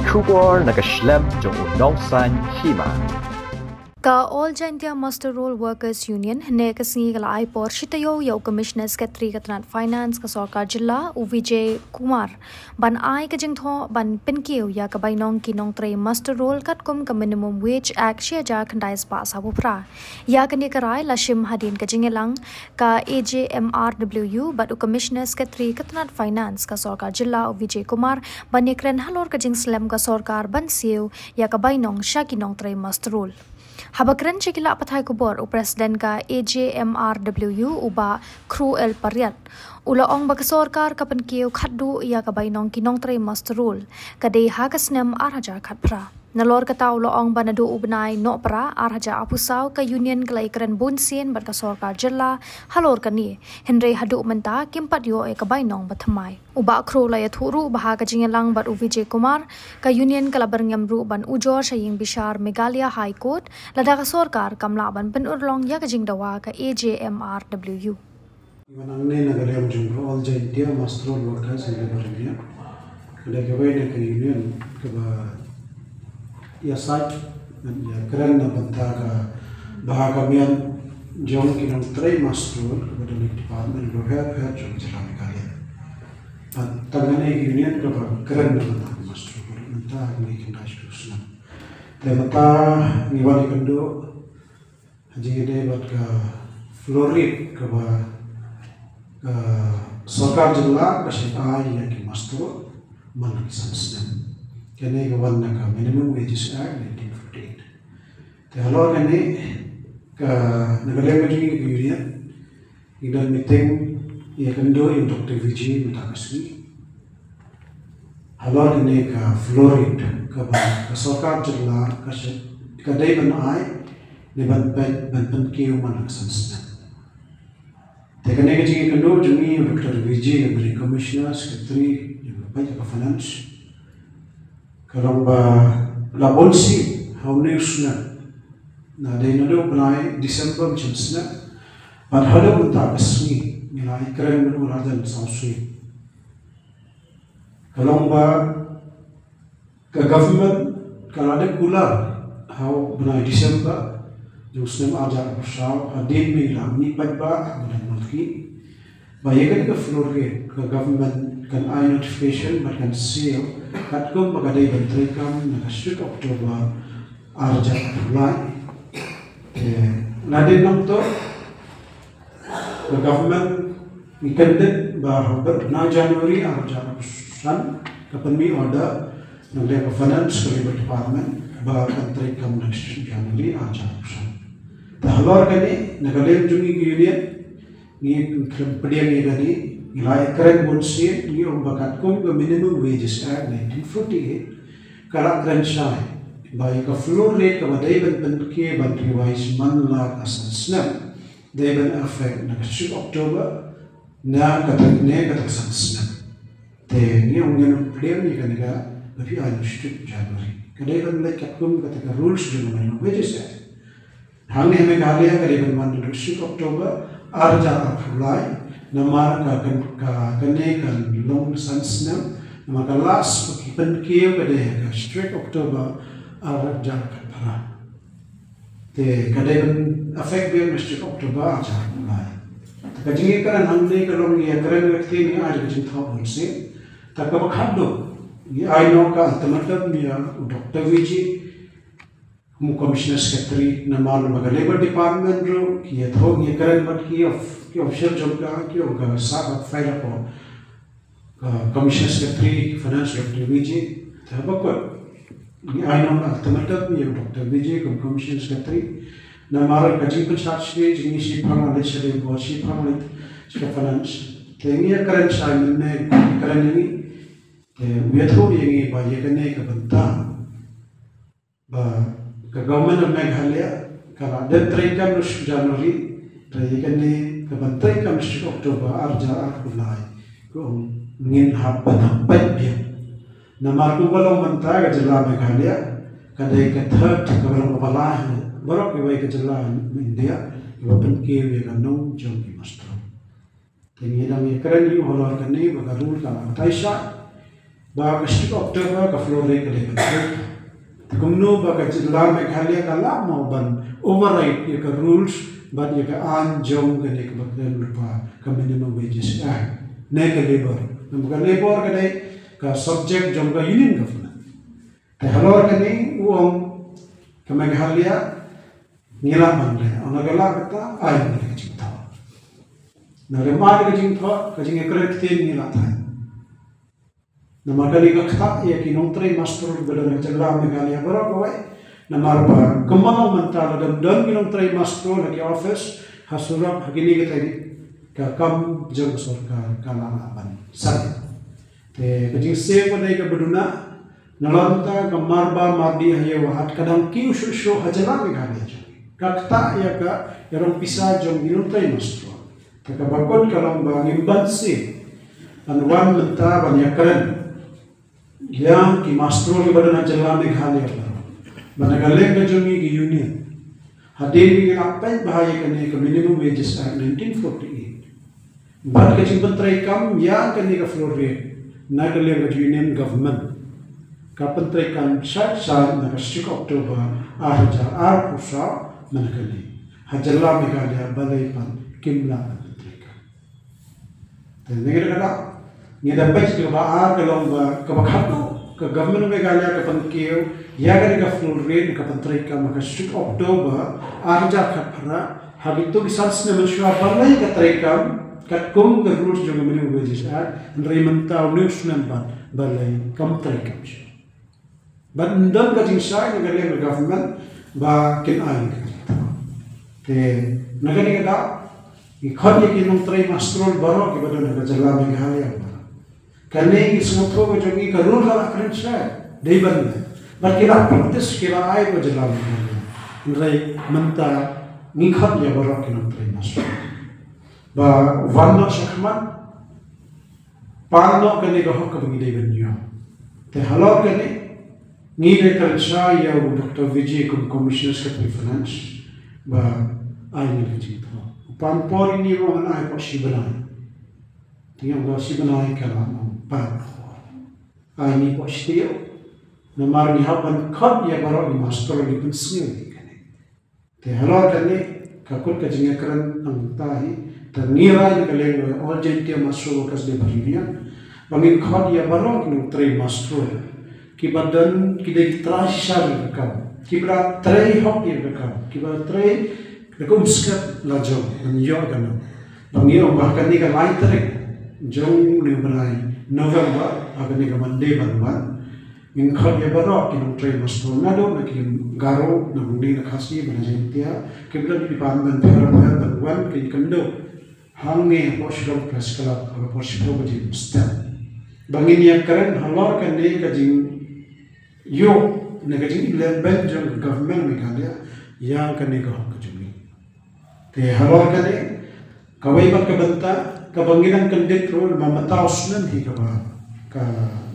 Kubor nakaslem jong unongsan hima. Ka All India Master Roll Workers Union ne kasni kala ai por shitayo yo Commissioner Secretary Katnat Finance ka Sarkar Jilla u Vijay Kumar ban ai ka jingtho ban pinkiu ya ka bainong kinong tre Master Roll kat kum ka Minimum Wage Act shia ja khandais pa sabu pra ya ka ne karai lashim hadin ka jingelang ka AJMRWU but u Commissioner Secretary Katnat Finance ka Sarkar Jilla u Vijay Kumar ban nekren halor ka jing slam ka Sarkar ban siu ya ka bainong sha kinong tre Master Roll Habakran Chikila Pathai Kubor, President ka AJMRWU uba Kru El Pariat. Ula ong bakasorkar kapan kiyo khaddu iya kabainong kinong tre masterul. Kadai hakasnem arhaja khatpra. Nalor kata ula ong banadu ubnai no pra arhaja apusau ka union kalaikran bunsien bat kasorkar jilla halor kani. Henry hadu menta kimpat yo e kabainong bathamai. Uba Kru la yathuru baha ka jingelang bat Vijay Kumar ka union kalabar ngamru ban ujor saying bishar Meghalaya High Court lada kasorkar kamla ban penurlong ya ka jingdawa ka AJMRWU. Iwanangne Nagalayam Jumro, All India Master Roll Workers in Labour Union. Kadagaway na union kaba yasaj ya keren na banta ka bahagamian jong kinong tray Master Roll kaba dalit department roher jong jila Meghalaya. At tagana union kaba keren na banta ka Master Roll banta ni kindash kusna. Demata ngiwani kando hajingide bat ka florid kaba Sarkar Jilla kasi ay yang Master Manag Sansnan. Kani gawan na ka Minimum Wages Act 1948. Tehalo kani ka Nagalayam Union idan meeting ia kendo yung Dr. Vijay Mutakasni. Halo kani ka Florid ka Sarkar Jilla kasi kadai ban ay ni ban kiyo Manag Sansnan. Tekane ke jingi kendo jungi Dr. Vijay yang beri Commissioner Secretary yang banyak ke Finance kalau la bolsi haune usna na dai nado benai December jensna but hada unta kasmi nilai keren menurut rajan sausui kalau ke government kalau ada kula hau benai December Jusnem ajar bersau hadin bilang ni baik-baik dan mulki bayakan ke Florida ke government kan I notification bahkan seal kat kum bagadai bentrikam na kasut Oktober arja apply nadin nam to ke government ikandet bahabar na January arja san kapan mi order nang ke finance ke department bahkan bentrikam na January arja san Tahlor kani Nagalayam jungi union ni pediang ni kani nilai keren bonsi ni bakat kum ke Minimum Wages Act 1948 karak keren syai baik ke floor rate ke badai ban ke ban revise man la asan snap dai ban affect na kasut Oktober na katak san snap te ni ungen pediang ni kani ka tapi anu shit January kadai ban lekat kum katak rules jungi Minimum Wages Act Hangi Meghalaya kariban 1 Oktober arja apply namar ka kane kan long sansna maka last pakipan kiyo kade ka strict Oktober arja kapara te kade affect be strict Oktober arja apply kajingi karan hangne kalong ya karan व्यक्ति ni arja jintha bonse takaba khaddo ye I know ka altamatab ni Dr. Vijay Commissioner Secretary namal baga Labor Department ro ki thog ye karen bat ki official job ka ki ka sabat file ko Commissioner Secretary Finance Dr. Vijay thabak ni aino alternative ni Dr. Vijay Commissioner Secretary namal kaji pensat shri jini shi phamale shri bo shi phamale shri finance tengi karen shaimil ne karen ni wetho ye ba ye kane ka banta ba ke government of Meghalaya kalau ada trikam Januari trikam ni kebantai kam Oktober arja apply ko ngin hapan dia nama tu kalau mentah ke jela Meghalaya kadai ke third kalau balah borok ke jela India ko penke we kanong jom di master ini dang keren ni holor kani baga rule ka taisha ba District October ka Flore ka de kumno ba ka Jilla Meghalaya ka la mo ban override ya ka rules ba ya ka an jong ka de ka bagdan rupa ka minimum wages ne ka labor nam ka labor ka de ka subject jong ka union government te halor ka ni uang ka Meghalaya ngila bang le onagala ka ay ka jingta na remar ka jingta ka jing ekret tin ngila ta Namakali ka kata ya kinong tray master bedan Jilla Meghalaya baru kawai namar ba kemana mentala dan kinong tray master lagi office hasurap hakini kita ini ka kam jeng sarkar kala aban sat te kajing se pada ka beduna nalanta kamar ba mardi haye wahat kadang ki usho Jilla Meghalaya ka kata ya ka yarong pisa jong kinong tray master ka bakot kalang ba ngimban se anwan menta banyakaran yang ki master ke badan Jilla Meghalaya managaling ka jumi ki union hadin ki apa bahaya kani ka minimum wages act 1948 bad ka jing kam yang kani ka floor rate nagaling ka union government ka pentrai kam sa na ka District October ar pusa managali Jilla Meghalaya balai pan kimla pentrai kam tenegir kada ni dapat ke baar ke lomba ke bakatu ke government Meghalaya ke penkiu ya kan ke floor rate ke pentrai ka maka District October arja khapra habitu kisans ne mensyua balai ke traikam kat kum ke rules jo minimum wages act ndrai mentau news number balai kam traikam but ndam ka jinsai ne ke government ba kin ai te nagani ka ikhon ye kinong tray mastrol baro ke badan ka Jilla Meghalaya karena semua tu macam ni karun lah keren saya, dia benda. Berkira praktis kira air berjalan ni, nilai mentah nikhat ya berak kena terima. Bah warna syakman, palno kene kau kebagi dia benda. Terhalau kene, ni dia keren saya ya Dr. Vijay Commissioner Secretary Finance, bah air ni cerita. Pampor ini orang air pasti benar. Tiang pasti benar kalau par ini positio namar ni hapan khad ya baro ni master ni pun sini te halal kane kakut ka jinga karan ang tahi tangira ni kaleng all gentia master kas de barinia bangin khad ya baro ni tre master ki badan ki de trashar kam ki bra tre hop ya kam ki bra tre kum skat la jo ni yo kana bangin bahkan ni ka lighter jong ni berai November akan ni Monday bantuan ingkhat ya baru kinong train master nado na kin garo na mundi na kasi banajentia kibla di department per bantuan kin kendo hange Portugal Press Club atau Portugal bajin step bangin yang keren halor kan ni kajing yo na kajing level jang government Meghalaya yang kan ni kau kajungi te halor kan ni kawai bat kabanta kabanginan kandit role mamatau sunan hi ka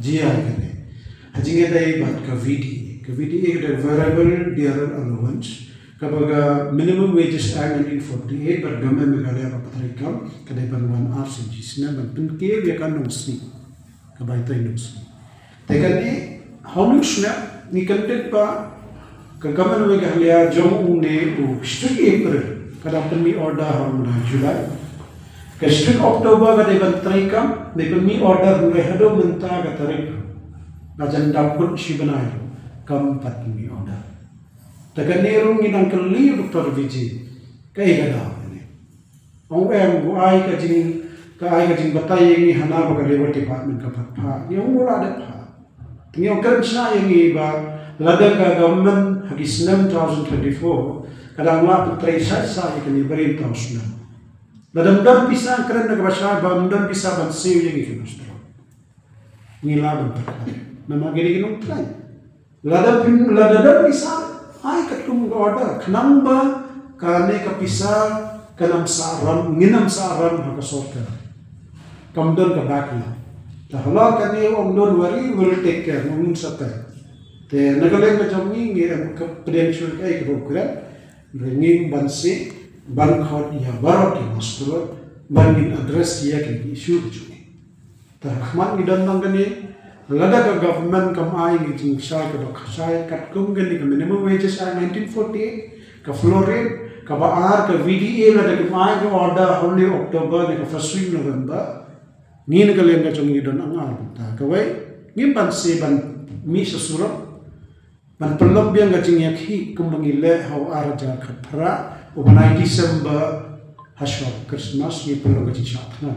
jia kene hajinge dai bat ka VDA the variable bearer allowance kabaga minimum wages act 1948 bar gamme Meghalaya patrikam kadai banwan RCG sina ban ke ya kan nusni kabai tai nusni tekani halusna ni kandit pa ka gamme Meghalaya jom ne u strict April kada pemi order hamna July District October ka deban traikam deban mi order nure hado menta ka tarik agenda pun si banai kam pat mi order taga nerung inang kali Dr. Vijay kai gada ne au em bu ai ka jing batai ni hana ba ka labor department ka pha ni ura de pha ni kan sa yang ba ladang ka government hagisnam 2024 kadang la putrai sa ka ni berin tausna Ladam pisang keren na kabasya bandam pisang bansiw yang ikinustro. Ngila bentar. Nama gini kinong try. Ladam pisang ay katlong order. Kanang ba kane kapisa kanam saaran nginam saaran hakasorka. Kamdon ka bakla. Tahala kane omdon wari will take care ngun satay. Te nagaleng ka jamingi ngi credential kay kibukran. Ringing bansi Bangkot ya barat di master bangin address ya ke issue cumi. Terhakmat ni dan nangani lada ka government kam ai ngi jing sai ka ba khasai kat kum gani ka minimum wages are 1948 ka floor rate ka ba ar ka VDA lada ka mai ka order only October ne ka first week November ni ne ka lenga chong ni don angar ta ka wai ngim ban se ban mi sasura ban pelom biang ka jing yak hi kum mangile how ar jar khathra o banai December haswa Christmas ni pelom ka jing shatna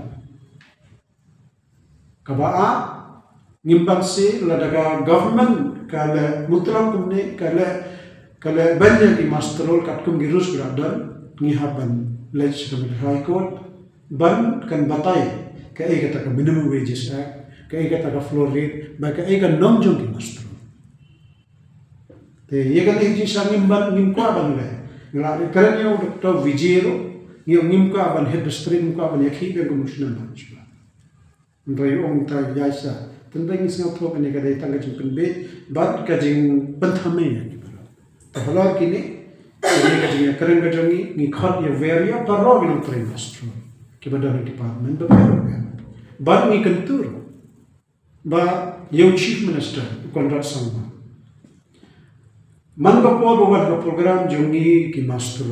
ka ba ngimbang si ladaga government kala mutlam kumne kala banyak di masterol katkum girus gradan ngihaban legislative high court ban kan batai ka ay kata ka minimum wages act ka ay kata ka floor rate ba ka ay ka nomjong di masterol te ye kan hindi sa ngimkwa ban le ngala karan yo Dr. Vijero ngimkwa ban head district ngimkwa ban yakhi be commissioner ban chula ndai ong ta yaisa tentang isnga pro kene kada itang kajing penbe bat kajing penthame ni bala tahala kini ini kajing keren kajangi ni khat ya veria parro binang trimester ki badana department ba bat ni kentur ba yo chief minister Conrad Sangma man ba po ba program jongi ki master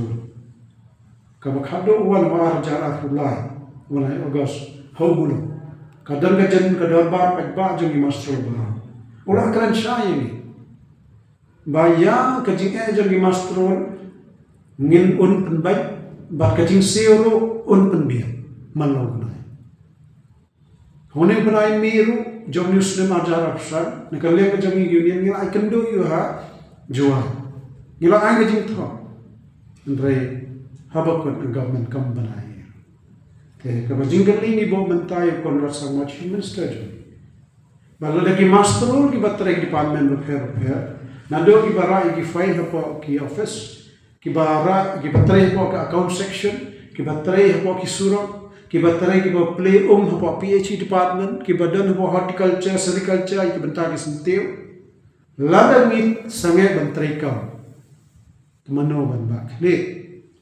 ka ba khado wan war jara khulai wan August haubulo kadang kajan kadorbar pagba jongi master ba ula kran shay ni ba ya kajing jongi master ngin un penbai ba kajing seuro un penbia manlo na hone banai miru jongi muslim ajar afsar nikalle ka jongi union ni I can do you ha jua gila ai kajing tho andre habakon government kam banai Kalau jingkat ini bawa mentai Conrad Sangma chief minister jo. Baru lagi masterol ki battery department repair. Nado ki bara ki file hapo ki office, ki bara ki battery hapo ki account section, ki battery hapo ki sura, ki battery ki bawa play hapo PhD department, ki badan hapo horticulture, sericulture ki bentar ki sentiu. Lada ni sange battery kau. Temano ban bak. Ni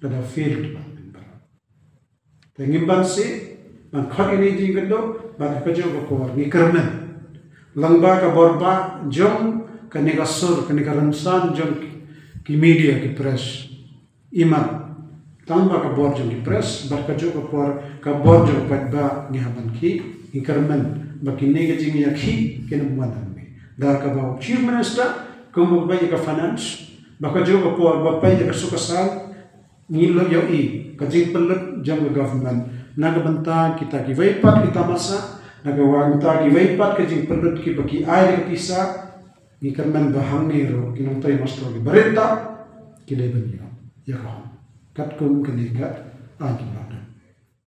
lada field ba. Ngimban si ban khat ini jingkado ban kajo ko ni kermen langba ka borba jong kanika sur kanika ransan jong ki media ki press iman tamba ka bor jong ki press bar kajo ko por ka bor jong padba ni haban ki ni kermen bakine ga jing yakhi ken muadan me da ka ba chief minister ko mo ba ka finance ba kajo ko por ba pa ka sukasal ngilo yo I kajing pelut jang government naga banta kita ki vaipat kita masa naga wanta ki vaipat kajing pelut ki baki air ki pisa ni kerman bahang ni ro kinong tay master ki berita ki leben ya kat kum kenigat agi